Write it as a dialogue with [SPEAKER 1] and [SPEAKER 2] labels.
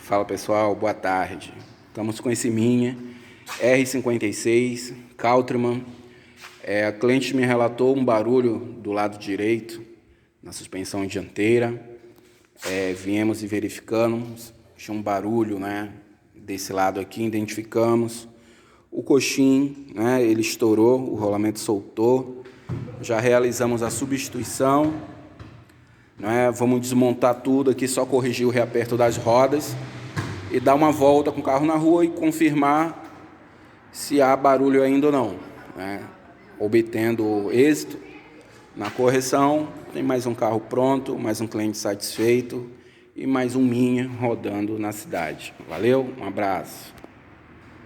[SPEAKER 1] Fala pessoal, boa tarde. Estamos com esse Minha R56 Countryman. A cliente me relatou um barulho do lado direito na suspensão dianteira. Viemos e verificamos, tinha um barulho, né, desse lado aqui, identificamos. O coxim, né, ele estourou, o rolamento soltou. Já realizamos a substituição. Vamos desmontar tudo aqui, só corrigir o reaperto das rodas e dar uma volta com o carro na rua e confirmar se há barulho ainda ou não. Obtendo êxito na correção, tem mais um carro pronto, mais um cliente satisfeito e mais um Minha rodando na cidade. Valeu, um abraço.